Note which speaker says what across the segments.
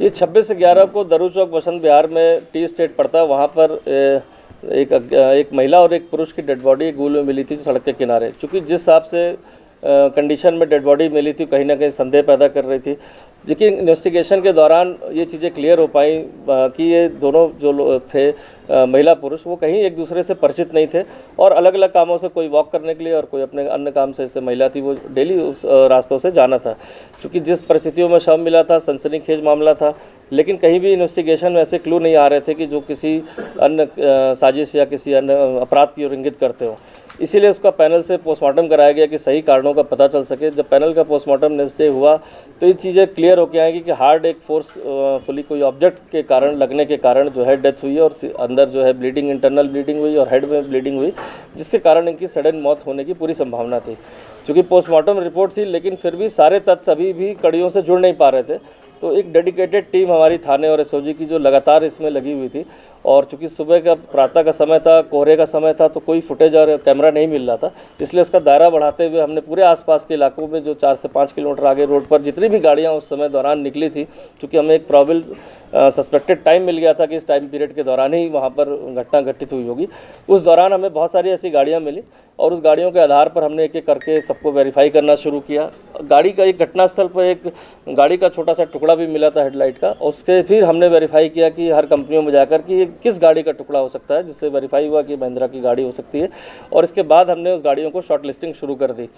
Speaker 1: ये 26/11 को दरू चौक बसंत विहार में टी स्टेट पड़ता है, वहाँ पर एक महिला और एक पुरुष की डेड बॉडी गूल में मिली थी सड़क के किनारे। चूँकि जिस हिसाब से कंडीशन में डेड बॉडी मिली थी, कहीं ना कहीं संदेह पैदा कर रही थी। लेकिन इन्वेस्टिगेशन के दौरान ये चीज़ें क्लियर हो पाई कि ये दोनों जो थे महिला पुरुष, वो कहीं एक दूसरे से परिचित नहीं थे और अलग अलग कामों से, कोई वॉक करने के लिए और कोई अपने अन्य काम से, जैसे महिला थी वो डेली उस रास्तों से जाना था। क्योंकि जिस परिस्थितियों में शव मिला था, सनसनीखेज मामला था, लेकिन कहीं भी इन्वेस्टिगेशन में ऐसे क्लू नहीं आ रहे थे कि जो किसी अन्य साजिश या किसी अन्य अपराध की ओर इंगित करते हो। इसीलिए उसका पैनल से पोस्टमार्टम कराया गया कि सही कारणों का पता चल सके। जब पैनल का पोस्टमार्टम नेक्स्ट डे हुआ तो ये चीज़ें क्लियर होकर आएंगी कि हार्ड एक फोर्सफुली कोई ऑब्जेक्ट के कारण लगने के कारण जो है डेथ हुई और अंदर जो है ब्लीडिंग, इंटरनल ब्लीडिंग हुई और हेड में ब्लीडिंग हुई, जिसके कारण इनकी सडन मौत होने की पूरी संभावना थी। क्योंकि पोस्टमार्टम रिपोर्ट थी, लेकिन फिर भी सारे तथ्य अभी भी कड़ियों से जुड़ नहीं पा रहे थे। तो एक डेडिकेटेड टीम हमारी थाने और एसओजी की जो लगातार इसमें लगी हुई थी, और चूंकि सुबह का प्रातः का समय था, कोहरे का समय था, तो कोई फुटेज और कैमरा नहीं मिल रहा था। इसलिए उसका दायरा बढ़ाते हुए हमने पूरे आसपास के इलाकों में जो 4 से 5 किलोमीटर आगे रोड पर जितनी भी गाड़ियां उस समय दौरान निकली थी, चूँकि हमें एक प्रॉबल सस्पेक्टेड टाइम मिल गया था कि इस टाइम पीरियड के दौरान ही वहाँ पर घटना घटित हुई होगी, उस दौरान हमें बहुत सारी ऐसी गाड़ियाँ मिली और उस गाड़ियों के आधार पर हमने एक एक करके सबको वेरीफाई करना शुरू किया। गाड़ी का एक घटनास्थल पर एक गाड़ी का छोटा सा टुकड़ा भी मिला था हेडलाइट का, उसके फिर हमने वेरीफाई किया कि हर कंपनियों में जाकर कि ये किस गाड़ी का टुकड़ा हो सकता है, जिससे वेरीफाई हुआ कि महिंद्रा की गाड़ी हो सकती है। और इसके बाद हमने उस गाड़ियों को शॉर्ट लिस्टिंग शुरू कर दी।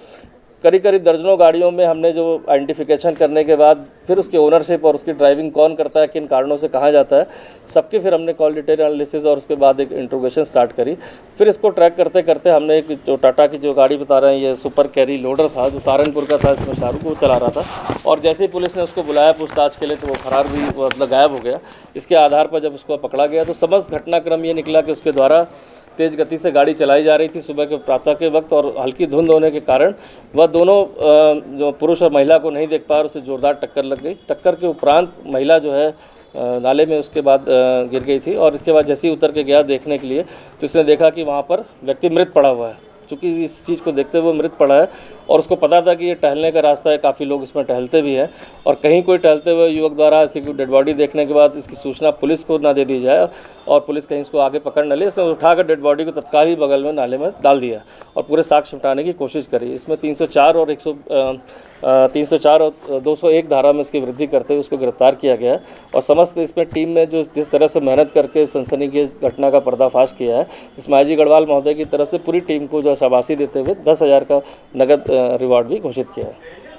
Speaker 1: करीब दर्जनों गाड़ियों में हमने जो आइडेंटिफिकेशन करने के बाद फिर उसकी ओनरशिप और उसकी ड्राइविंग कौन करता है, किन कारणों से कहाँ जाता है, सबके फिर हमने कॉल डिटेल एनालिसिस और उसके बाद एक इंट्रोगेशन स्टार्ट करी। फिर इसको ट्रैक करते करते हमने एक जो टाटा की जो गाड़ी बता रहे हैं, ये सुपर कैरी लोडर था जो सहारनपुर का था, इसमें शाहरुख वो चला रहा था, और जैसे ही पुलिस ने उसको बुलाया पूछताछ के लिए तो वो फरार भी मतलब गायब हो गया। इसके आधार पर जब उसको पकड़ा गया तो समस्त घटनाक्रम ये निकला कि उसके द्वारा तेज़ गति से गाड़ी चलाई जा रही थी सुबह के प्रातः के वक्त, और हल्की धुंध होने के कारण वह दोनों जो पुरुष और महिला को नहीं देख पा, उसे जोरदार टक्कर लग गई। टक्कर के उपरांत महिला जो है नाले में उसके बाद गिर गई थी, और इसके बाद जैसे ही उतर के गया देखने के लिए तो इसने देखा कि वहाँ पर व्यक्ति मृत पड़ा हुआ है। चूँकि इस चीज़ को देखते हुए मृत पड़ा है और उसको पता था कि ये टहलने का रास्ता है, काफ़ी लोग इसमें टहलते भी हैं, और कहीं कोई टहलते हुए युवक द्वारा इसी की डेड बॉडी देखने के बाद इसकी सूचना पुलिस को ना दे दी जाए और पुलिस कहीं इसको आगे पकड़ न ले, इसने उठाकर डेड बॉडी को तत्काल ही बगल में नाले में डाल दिया और पूरे साक्ष्य मिटाने की कोशिश करी। इसमें 304 और 201 धारा में इसकी वृद्धि करते हुए उसको गिरफ्तार किया गया है। और समस्त इसमें टीम में जो जिस तरह से मेहनत करके सनसनीखेज घटना का पर्दाफाश किया है, इसमें आई जी गढ़वाल महोदय की तरफ से पूरी टीम को जो शाबाशी देते हुए 10,000 का नगद रिवॉर्ड भी घोषित किया है।